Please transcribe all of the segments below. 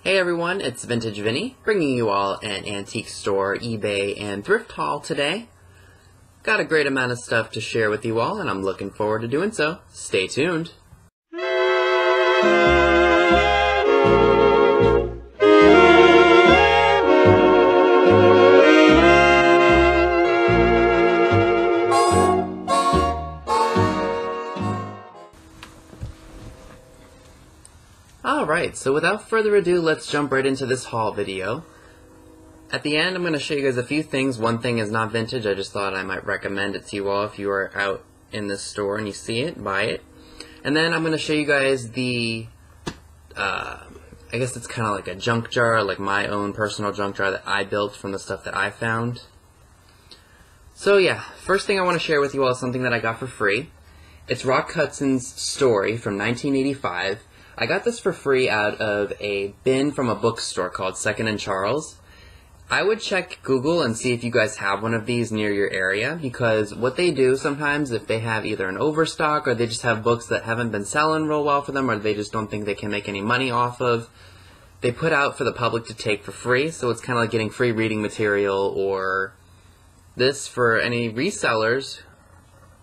Hey everyone, it's Vintage Vinny, bringing you all an antique store, eBay, and thrift haul today. Got a great amount of stuff to share with you all, and I'm looking forward to doing so. Stay tuned. Alright, so without further ado, let's jump right into this haul video. At the end, I'm going to show you guys a few things. One thing is not vintage. I just thought I might recommend it to you all if you are out in this store and you see it, buy it. And then I'm going to show you guys the, I guess it's kind of like a junk jar, like my own personal junk jar that I built from the stuff that I found. So yeah, first thing I want to share with you all is something that I got for free. It's Rock Hudson's Story from 1985. I got this for free out of a bin from a bookstore called Secondhand Charles. I would check Google and see if you guys have one of these near your area, because what they do sometimes, if they have either an overstock or they just have books that haven't been selling real well for them, or they just don't think they can make any money off of, they put out for the public to take for free. So it's kind of like getting free reading material, or this for any resellers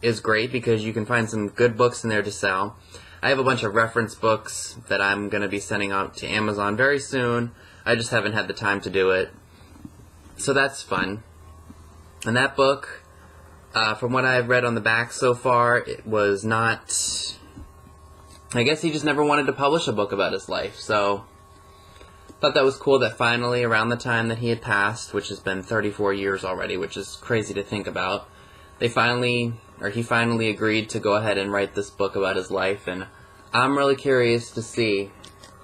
is great because you can find some good books in there to sell. I have a bunch of reference books that I'm going to be sending out to Amazon very soon. I just haven't had the time to do it. So that's fun. And that book, from what I've read on the back so far, it was not... I guess he just never wanted to publish a book about his life, so... thought that was cool that finally, around the time that he had passed, which has been 34 years already, which is crazy to think about, he finally agreed to go ahead and write this book about his life, and I'm really curious to see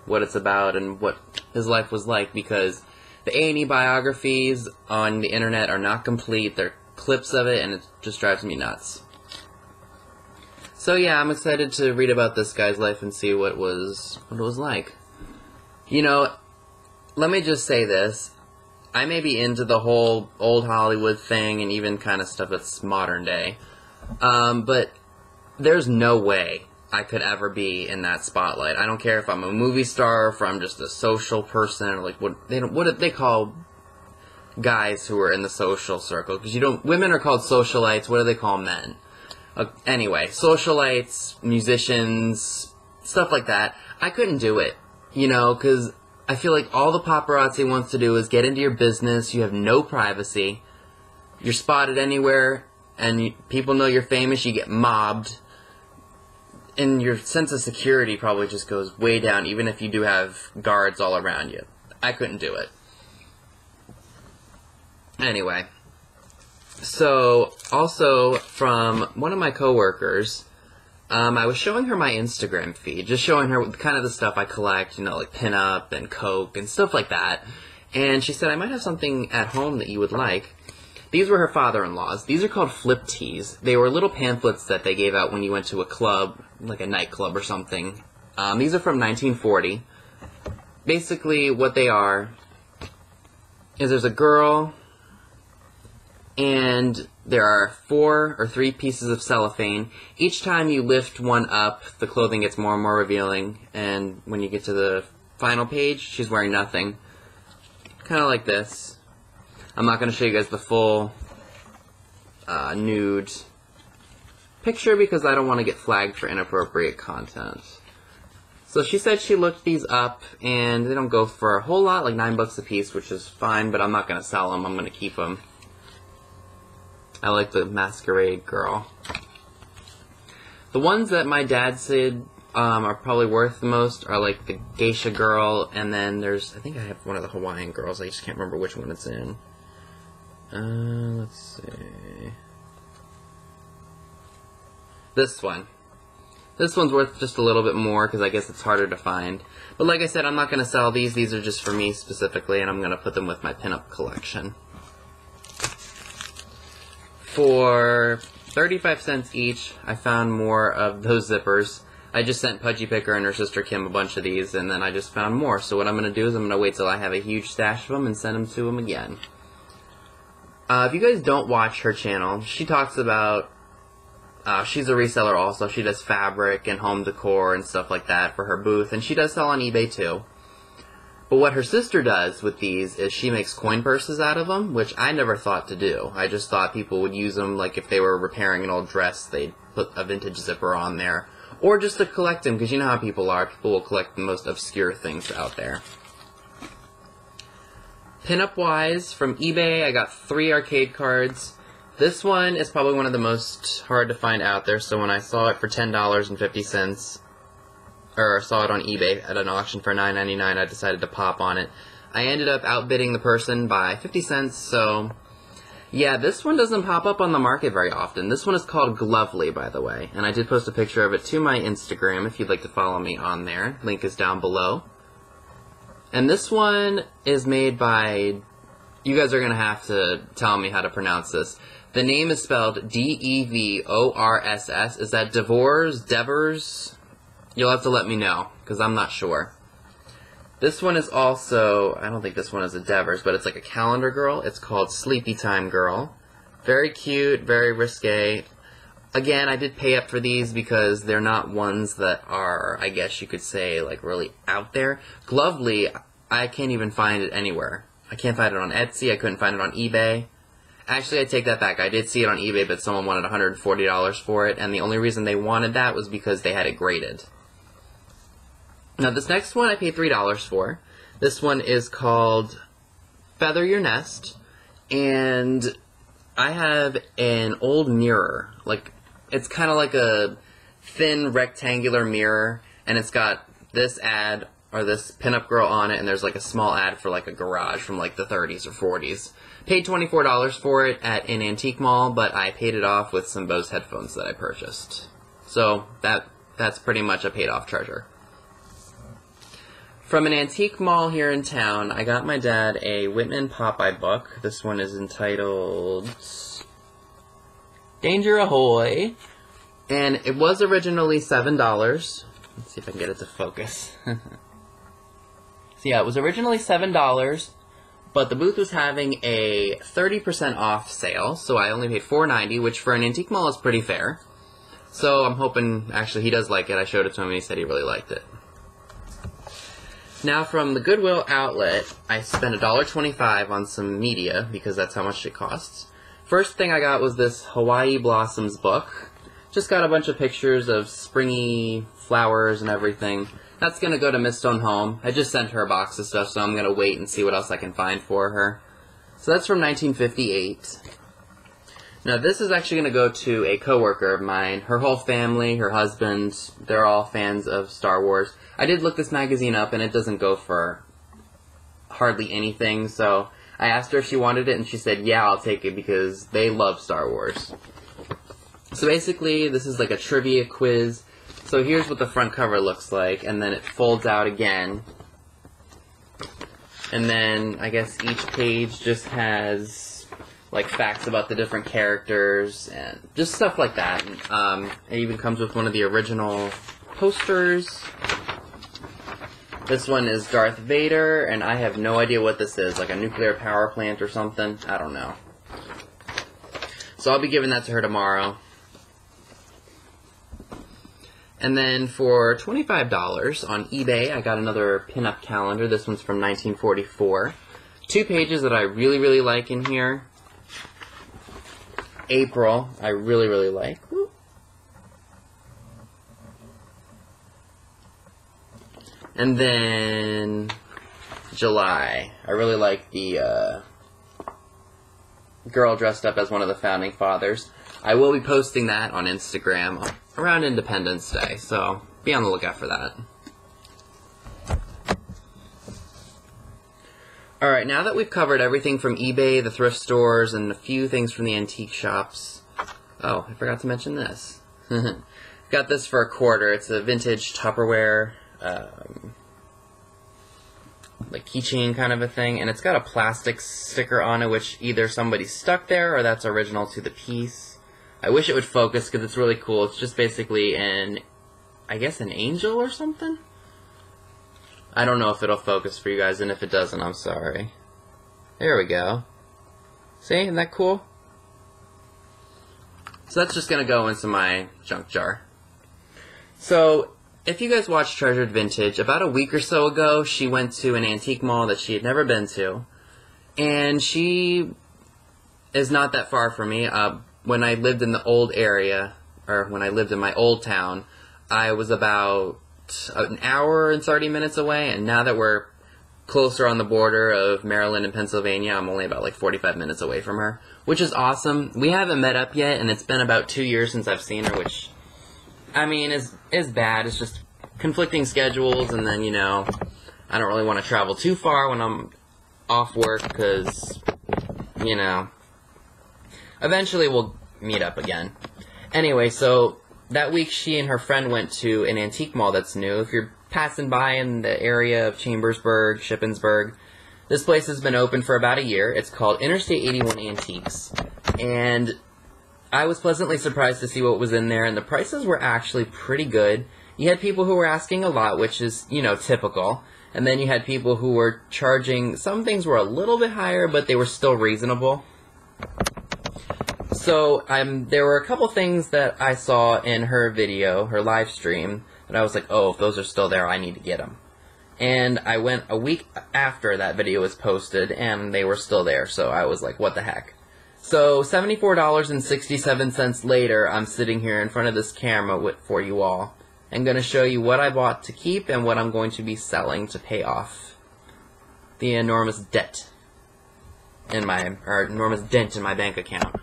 what it's about and what his life was like, because the A&E biographies on the internet are not complete. They're clips of it, and it just drives me nuts. So yeah, I'm excited to read about this guy's life and see what it was like. You know, let me just say this. I may be into the whole old Hollywood thing and even kind of stuff that's modern day. But there's no way I could ever be in that spotlight. I don't care if I'm a movie star or if I'm just a social person, or like what do they call guys who are in the social circle? Because women are called socialites. What do they call men? Anyway, socialites, musicians, stuff like that. I couldn't do it, you know, because I feel like all the paparazzi wants to do is get into your business. You have no privacy. You're spotted anywhere, and people know you're famous. You get mobbed. And your sense of security probably just goes way down, even if you do have guards all around you. I couldn't do it. Anyway. So, also from one of my coworkers, I was showing her my Instagram feed, just showing her kind of the stuff I collect, you know, like pinup and Coke and stuff like that. And she said, I might have something at home that you would like. These were her father-in-law's. These are called flip tees. They were little pamphlets that they gave out when you went to a club, like a nightclub or something. These are from 1940. Basically, what they are is there's a girl, and there are 4 or 3 pieces of cellophane. Each time you lift one up, the clothing gets more and more revealing, and when you get to the final page, she's wearing nothing. Kind of like this. I'm not going to show you guys the full nude picture because I don't want to get flagged for inappropriate content. So she said she looked these up, and they don't go for a whole lot, like $9 a piece, which is fine, but I'm not going to sell them. I'm going to keep them. I like the masquerade girl. The ones that my dad said are probably worth the most are like the geisha girl, and then there's, I think I have one of the Hawaiian girls. I just can't remember which one it's in. Let's see. This one. This one's worth just a little bit more because I guess it's harder to find. But like I said, I'm not going to sell these. These are just for me specifically, and I'm going to put them with my pinup collection. For 35 cents each, I found more of those zippers. I just sent Pudgy Picker and her sister Kim a bunch of these, and then I just found more. So what I'm going to do is I'm going to wait till I have a huge stash of them and send them to them again. If you guys don't watch her channel, she talks about, she's a reseller also. She does fabric and home decor and stuff like that for her booth, and she does sell on eBay too. But what her sister does with these is she makes coin purses out of them, which I never thought to do. I just thought people would use them, like if they were repairing an old dress, they'd put a vintage zipper on there. Or just to collect them, because you know how people are. People will collect the most obscure things out there. Pinup-wise, from eBay, I got 3 arcade cards. This one is probably one of the most hard to find out there, so when I saw it for $10.50, or saw it on eBay at an auction for $9.99, I decided to pop on it. I ended up outbidding the person by 50 cents, so yeah, this one doesn't pop up on the market very often. This one is called Glovely, by the way, and I did post a picture of it to my Instagram if you'd like to follow me on there. Link is down below. And this one is made by, you guys are going to have to tell me how to pronounce this. The name is spelled D-E-V-O-R-S-S. Is that Devors? You'll have to let me know, because I'm not sure. This one is also, I don't think this one is a Devors, but it's like a calendar girl. It's called Sleepy Time Girl. Very cute, very risque. Again, I did pay up for these because they're not ones that are, I guess you could say, like really out there. Glovely, I can't even find it anywhere. I can't find it on Etsy. I couldn't find it on eBay. Actually, I take that back. I did see it on eBay, but someone wanted $140 for it, and the only reason they wanted that was because they had it graded. Now, this next one I paid $3 for. This one is called Feather Your Nest, and I have an old mirror. Like, it's kind of like a thin rectangular mirror, and it's got this ad, or this pinup girl on it, and there's like a small ad for like a garage from like the 30s or 40s. Paid $24 for it at an antique mall, but I paid it off with some Bose headphones that I purchased. So that's pretty much a paid off treasure. From an antique mall here in town, I got my dad a Whitman Popeye book. This one is entitled Danger Ahoy, and it was originally $7. Let's see if I can get it to focus. So yeah, it was originally $7, but the booth was having a 30% off sale, so I only paid $4.90, which for an antique mall is pretty fair. So I'm hoping, actually he does like it. I showed it to him and he said he really liked it. Now from the Goodwill outlet, I spent $1.25 on some media, because that's how much it costs. First thing I got was this Hawaii Blossoms book. Just got a bunch of pictures of springy flowers and everything. That's going to go to Miss Stone Home. I just sent her a box of stuff, so I'm going to wait and see what else I can find for her. So that's from 1958. Now this is actually going to go to a coworker of mine. Her whole family, her husband, they're all fans of Star Wars. I did look this magazine up, and it doesn't go for hardly anything, so I asked her if she wanted it, and she said, yeah, I'll take it, because they love Star Wars. So basically, this is like a trivia quiz. So here's what the front cover looks like, and then it folds out again. And then, I guess each page just has, like, facts about the different characters, and just stuff like that. It even comes with one of the original posters. This one is Darth Vader, and I have no idea what this is, like a nuclear power plant or something. I don't know. So I'll be giving that to her tomorrow. And then for $25 on eBay, I got another pinup calendar. This one's from 1944. 2 pages that I really, really like in here. April, I really, really like. Woo. And then July. I really like the girl dressed up as one of the founding fathers. I will be posting that on Instagram around Independence Day, so be on the lookout for that. Alright, now that we've covered everything from eBay, the thrift stores, and a few things from the antique shops... Oh, I forgot to mention this. Got this for $1. It's a vintage Tupperware... like keychain kind of a thing, and it's got a plastic sticker on it, which either somebody stuck there or that's original to the piece. I wish it would focus because it's really cool. It's just basically I guess an angel or something? I don't know if it'll focus for you guys, and if it doesn't, I'm sorry. There we go. See, isn't that cool? So that's just gonna go into my junk jar. So if you guys watch Treasured Vintage, about a week or so ago, she went to an antique mall that she had never been to. And she is not that far from me. When I lived in the old area, or when I lived in my old town, I was about an hour and 30 minutes away, and now that we're closer on the border of Maryland and Pennsylvania, I'm only about like 45 minutes away from her, which is awesome. We haven't met up yet, and it's been about 2 years since I've seen her, which, I mean, is bad. It's just conflicting schedules, and then, you know, I don't really want to travel too far when I'm off work, because, you know, eventually we'll meet up again. Anyway, so that week she and her friend went to an antique mall that's new. If you're passing by in the area of Chambersburg, Shippensburg, this place has been open for about a year. It's called Interstate 81 Antiques. And I was pleasantly surprised to see what was in there, and the prices were actually pretty good. You had people who were asking a lot, which is, you know, typical. And then you had people who were charging, some things were a little bit higher, but they were still reasonable. So, there were a couple things that I saw in her video, her live stream, that I was like, oh, if those are still there, I need to get them. And I went a week after that video was posted, and they were still there, so I was like, what the heck. So, $74.67 later, I'm sitting here in front of this camera for you all. I'm going to show you what I bought to keep and what I'm going to be selling to pay off the enormous debt in my, or enormous dent in my bank account.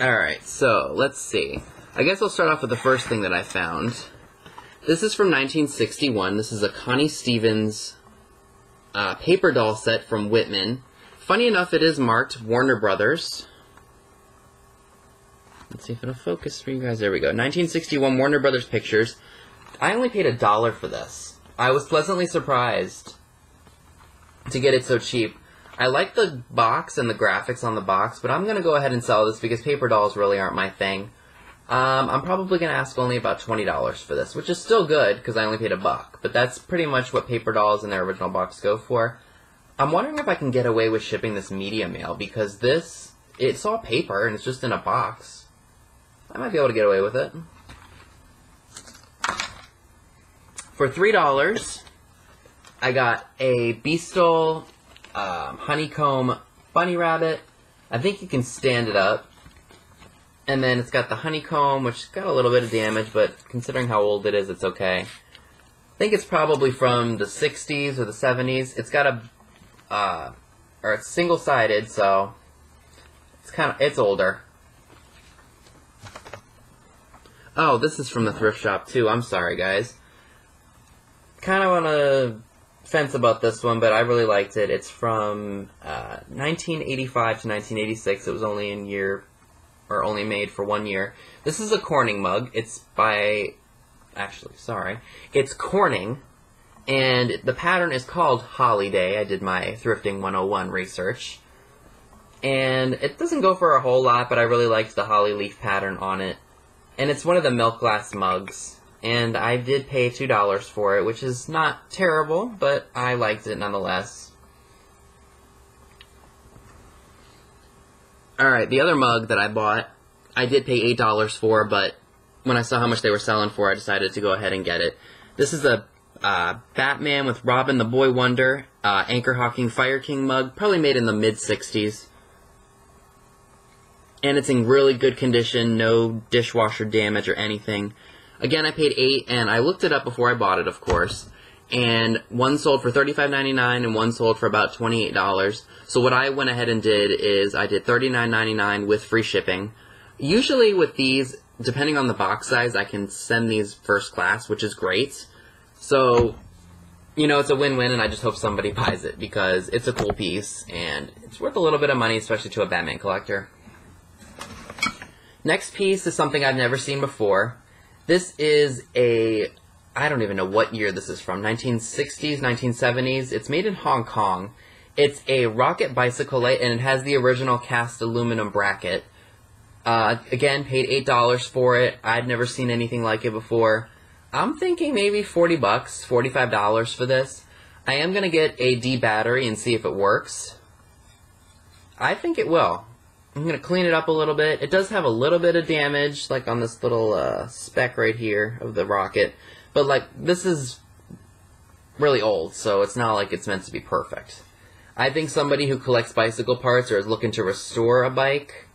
Alright, so, let's see. I guess I'll start off with the first thing that I found. This is from 1961. This is a Connie Stevens paper doll set from Whitman. Funny enough, it is marked Warner Brothers. Let's see if it'll focus for you guys. There we go. 1961 Warner Brothers Pictures. I only paid $1 for this. I was pleasantly surprised to get it so cheap. I like the box and the graphics on the box, but I'm going to go ahead and sell this because paper dolls really aren't my thing. I'm probably going to ask only about $20 for this, which is still good because I only paid $1. But that's pretty much what paper dolls in their original box go for. I'm wondering if I can get away with shipping this media mail because this, it's all paper and it's just in a box. I might be able to get away with it. For $3, I got a Beastal honeycomb bunny rabbit. I think you can stand it up. And then it's got the honeycomb, which got a little bit of damage, but considering how old it is, it's okay. I think it's probably from the 60s or the 70s. It's got a, or it's single-sided, so it's older. Oh, this is from the thrift shop, too. I'm sorry, guys. Kind of on a fence about this one, but I really liked it. It's from 1985 to 1986. It was only only made for 1 year. This is a Corning mug. It's by, it's Corning, and the pattern is called Holiday. I did my Thrifting 101 research. And it doesn't go for a whole lot, but I really liked the holly leaf pattern on it. And it's one of the milk glass mugs. And I did pay $2 for it, which is not terrible, but I liked it nonetheless. Alright, the other mug that I bought, I did pay $8 for, but when I saw how much they were selling for, I decided to go ahead and get it. This is a Batman with Robin the Boy Wonder, Anchor Hawking Fire King mug, probably made in the mid-60s. And it's in really good condition, no dishwasher damage or anything. Again, I paid $8, and I looked it up before I bought it, of course. And one sold for $35.99 and one sold for about $28. So what I went ahead and did is I did $39.99 with free shipping. Usually with these, depending on the box size, I can send these first class, which is great. So, you know, it's a win-win, and I just hope somebody buys it because it's a cool piece, and it's worth a little bit of money, especially to a Batman collector. Next piece is something I've never seen before. This is I don't even know what year this is from, 1960s, 1970s. It's made in Hong Kong. It's a rocket bicycle light, and it has the original cast aluminum bracket. Again, paid $8 for it. I'd never seen anything like it before. I'm thinking maybe $40, $45 for this. I am going to get a D battery and see if it works. I think it will. I'm going to clean it up a little bit. It does have a little bit of damage, like on this little speck right here of the rocket. But, like, this is really old, so it's not like it's meant to be perfect. I think somebody who collects bicycle parts or is looking to restore a bike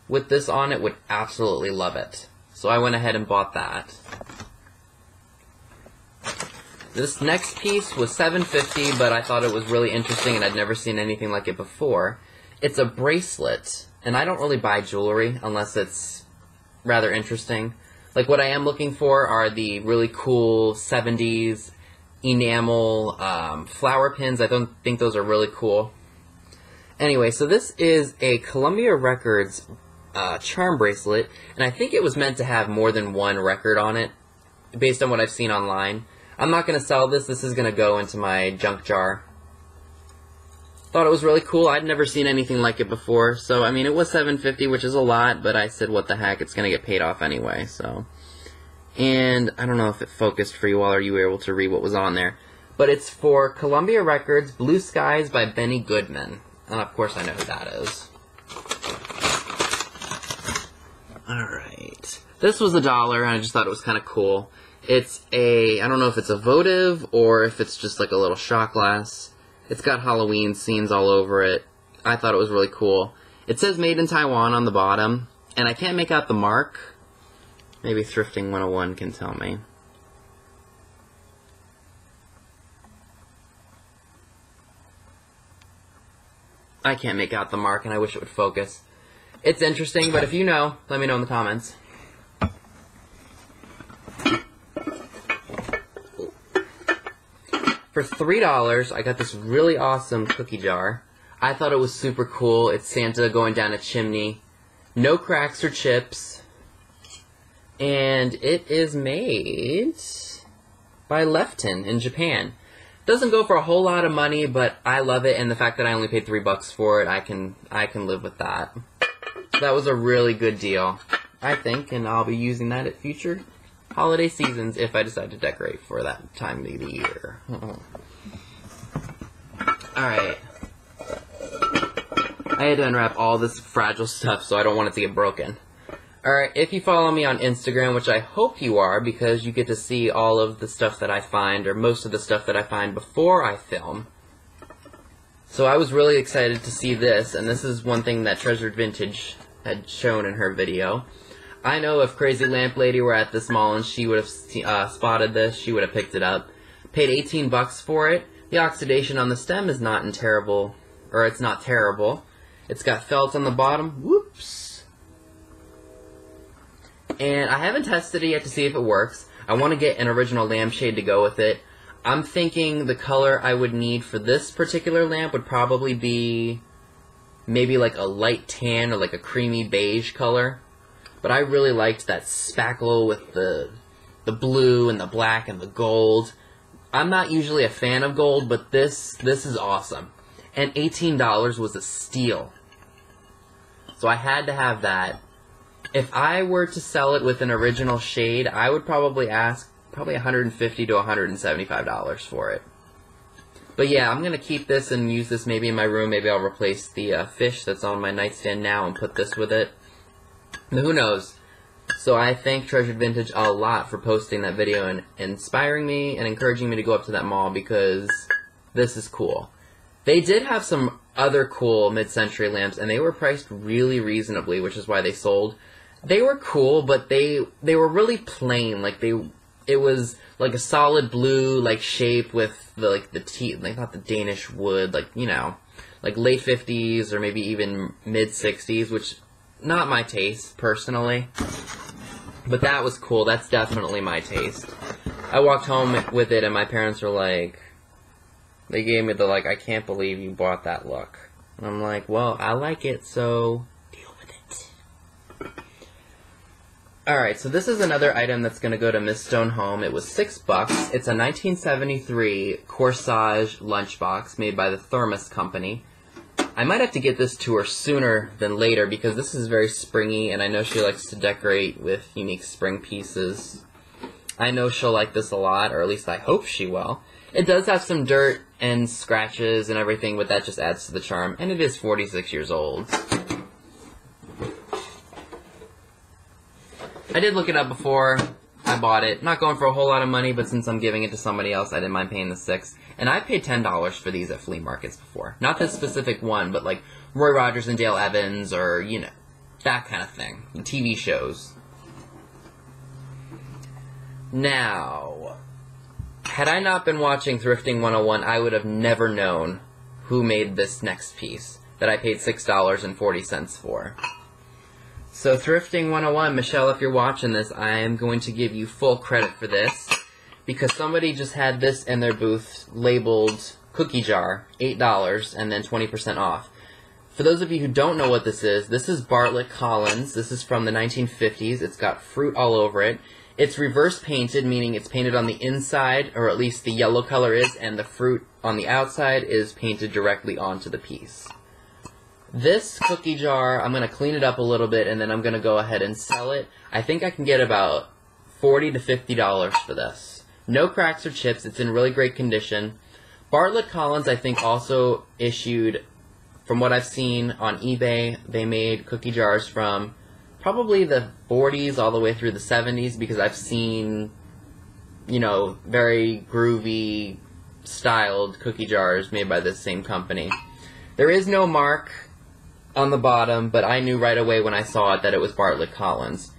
with this on it would absolutely love it. So I went ahead and bought that. This next piece was $7.50, but I thought it was really interesting and I'd never seen anything like it before. It's a bracelet, and I don't really buy jewelry unless it's rather interesting. Like, what I am looking for are the really cool 70s enamel flower pins. I don't think those are really cool. Anyway, so this is a Columbia Records charm bracelet, and I think it was meant to have more than one record on it, based on what I've seen online. I'm not going to sell this. This is going to go into my junk jar. Thought it was really cool. I'd never seen anything like it before. So, I mean, it was $7.50, which is a lot, but I said, what the heck, it's going to get paid off anyway, so. And I don't know if it focused for you all, or you were able to read what was on there. But it's for Columbia Records, Blue Skies by Benny Goodman. And of course I know who that is. Alright. This was $1, and I just thought it was kind of cool. It's I don't know if it's a votive, or if it's just like a little shot glass. It's got Halloween scenes all over it. I thought it was really cool. It says made in Taiwan on the bottom, and I can't make out the mark. Maybe Thrifting 101 can tell me. I can't make out the mark, and I wish it would focus. It's interesting, but if you know, let me know in the comments. For $3, I got this really awesome cookie jar. I thought it was super cool. It's Santa going down a chimney. No cracks or chips. And it is made by Lefton in Japan. Doesn't go for a whole lot of money, but I love it, and the fact that I only paid $3 for it, I can live with that. That was a really good deal, I think, and I'll be using that at future holiday seasons if I decide to decorate for that time of the year. Alright. I had to unwrap all this fragile stuff, so I don't want it to get broken. Alright, if you follow me on Instagram, which I hope you are, because you get to see all of the stuff that I find, or most of the stuff that I find before I film. So I was really excited to see this, and this is one thing that Treasured Vintage had shown in her video. I know if Crazy Lamp Lady were at this mall and she would have spotted this, she would have picked it up. Paid $18 for it. The oxidation on the stem is not terrible. It's got felt on the bottom. Whoops. And I haven't tested it yet to see if it works. I want to get an original lampshade to go with it. I'm thinking the color I would need for this particular lamp would probably be maybe like a light tan or like a creamy beige color. But I really liked that spackle with the blue and the black and the gold. I'm not usually a fan of gold, but this is awesome. And $18 was a steal. So I had to have that. If I were to sell it with an original shade, I would probably ask $150 to $175 for it. But yeah, I'm going to keep this and use this maybe in my room. Maybe I'll replace the fish that's on my nightstand now and put this with it. Who knows? So I thank Treasured Vintage a lot for posting that video and inspiring me and encouraging me to go up to that mall because this is cool. They did have some other cool mid-century lamps, and they were priced really reasonably, which is why they sold. They were cool, but they were really plain. Like it was like a solid blue like shape with not the Danish wood, like like late 50s or maybe even mid 60s, which not my taste personally. But that was cool. That's definitely my taste. I walked home with it, and my parents were like, they gave me the I can't believe you bought that look. And I'm like, well, I like it, so deal with it. Alright, so this is another item that's going to go to Miss Stone Home. It was $6. It's a 1973 Corsage lunchbox made by the Thermos Company. I might have to get this to her sooner than later because this is very springy, and I know she likes to decorate with unique spring pieces. I know she'll like this a lot, or at least I hope she will. It does have some dirt and scratches and everything, but that just adds to the charm, and it is 46 years old. I did look it up before I bought it. Not going for a whole lot of money, but since I'm giving it to somebody else, I didn't mind paying the $6. And I paid $10 for these at flea markets before. Not this specific one, but like Roy Rogers and Dale Evans, or, you know, that kind of thing. TV shows. Now, had I not been watching Thrifting 101, I would have never known who made this next piece that I paid $6.40 for. So Thrifting 101, Michelle, if you're watching this, I am going to give you full credit for this, because somebody just had this in their booth labeled cookie jar, $8, and then 20% off. For those of you who don't know what this is Bartlett Collins. This is from the 1950s. It's got fruit all over it. It's reverse painted, meaning it's painted on the inside, or at least the yellow color is, and the fruit on the outside is painted directly onto the piece. This cookie jar, I'm going to clean it up a little bit, and then I'm going to go ahead and sell it. I think I can get about $40 to $50 for this. No cracks or chips. It's in really great condition. Bartlett Collins, I think, also issued, from what I've seen on eBay, they made cookie jars from probably the 40s all the way through the 70s, because I've seen, you know, very groovy styled cookie jars made by this same company. There is no mark on the bottom, but I knew right away when I saw it that it was Bartlett Collins.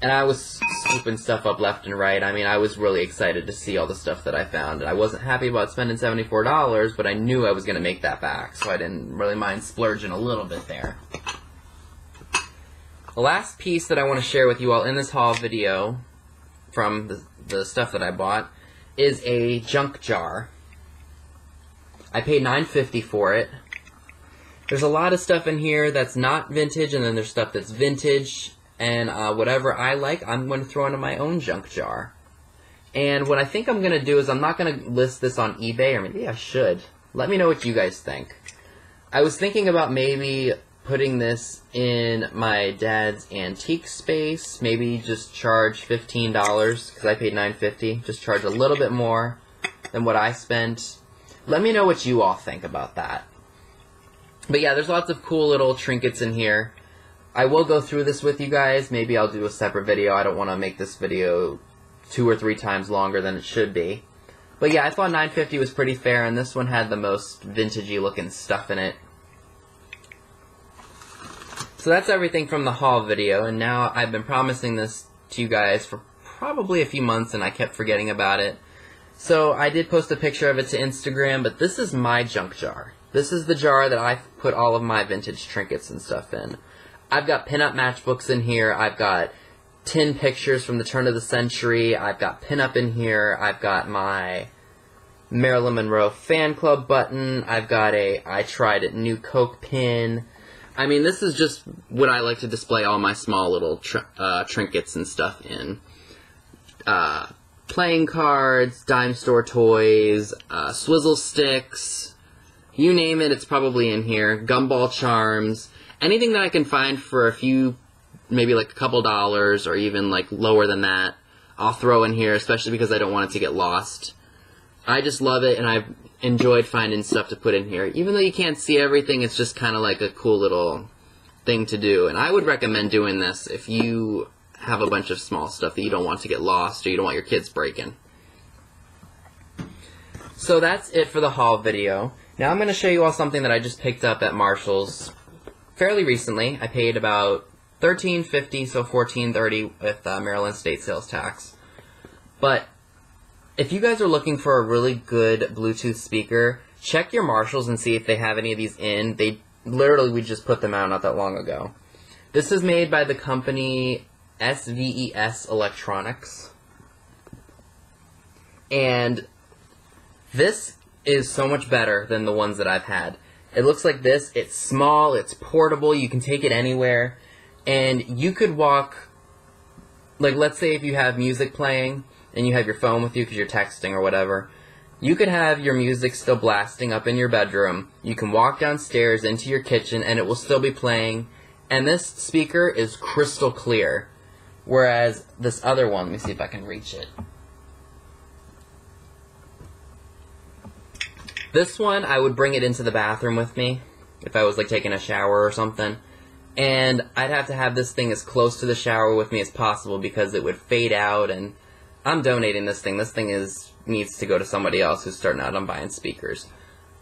And I was scooping stuff up left and right. I mean, I was really excited to see all the stuff that I found. I wasn't happy about spending $74, but I knew I was going to make that back, so I didn't really mind splurging a little bit there. The last piece that I want to share with you all in this haul video from the stuff that I bought is a junk jar. I paid $9.50 for it. There's a lot of stuff in here that's not vintage, and then there's stuff that's vintage, and whatever I like, I'm going to throw into my own junk jar. And what I think I'm going to do is I'm not going to list this on eBay, or maybe I should. Let me know what you guys think. I was thinking about maybe putting this in my dad's antique space, maybe just charge $15, because I paid $9.50, just charge a little bit more than what I spent. Let me know what you all think about that. But yeah, there's lots of cool little trinkets in here. I will go through this with you guys. Maybe I'll do a separate video. I don't want to make this video 2 or 3 times longer than it should be. But yeah, I thought $9.50 was pretty fair, and this one had the most vintagey looking stuff in it. So that's everything from the haul video, and now I've been promising this to you guys for probably a few months, and I kept forgetting about it. So I did post a picture of it to Instagram, but this is my junk jar. This is the jar that I put all of my vintage trinkets and stuff in. I've got pinup matchbooks in here. I've got tin pictures from the turn of the century. I've got pinup in here. I've got my Marilyn Monroe fan club button. I've got a I Tried It New Coke pin. I mean, this is just what I like to display all my small little trinkets and stuff in. Playing cards, dime store toys, swizzle sticks, you name it, it's probably in here. Gumball charms, anything that I can find for a few, maybe like a couple dollars, or even like lower than that, I'll throw in here, especially because I don't want it to get lost. I just love it, and I've enjoyed finding stuff to put in here. Even though you can't see everything, it's just kind of like a cool little thing to do. And I would recommend doing this if you have a bunch of small stuff that you don't want to get lost, or you don't want your kids breaking. So that's it for the haul video. Now I'm going to show you all something that I just picked up at Marshall's fairly recently. I paid about $13.50, so $14.30 with Maryland state sales tax. But if you guys are looking for a really good Bluetooth speaker, check your Marshalls and see if they have any of these in. They literally, we just put them out not that long ago. This is made by the company SVES Electronics. And this is so much better than the ones that I've had. It looks like this. It's small, it's portable, you can take it anywhere, and you could walk, like let's say if you have music playing and you have your phone with you because you're texting or whatever, you could have your music still blasting up in your bedroom. You can walk downstairs into your kitchen and it will still be playing, and this speaker is crystal clear, whereas this other one, let me see if I can reach it. This one, I would bring it into the bathroom with me if I was like taking a shower or something. and I'd have to have this thing as close to the shower with me as possible because it would fade out, and I'm donating this thing. This thing needs to go to somebody else who's starting out on buying speakers.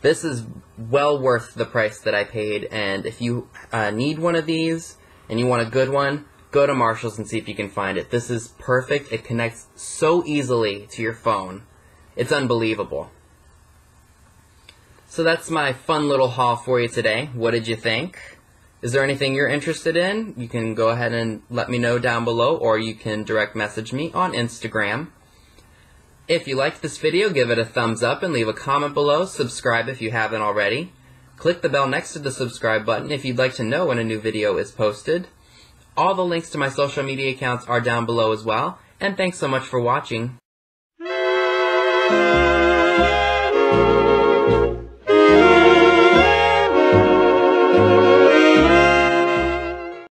This is well worth the price that I paid, and if you need one of these and you want a good one, go to Marshall's and see if you can find it. This is perfect. It connects so easily to your phone. It's unbelievable. So that's my fun little haul for you today. What did you think? Is there anything you're interested in? You can go ahead and let me know down below, or you can direct message me on Instagram. If you liked this video, give it a thumbs up and leave a comment below. Subscribe if you haven't already. Click the bell next to the subscribe button if you'd like to know when a new video is posted. All the links to my social media accounts are down below as well. And thanks so much for watching.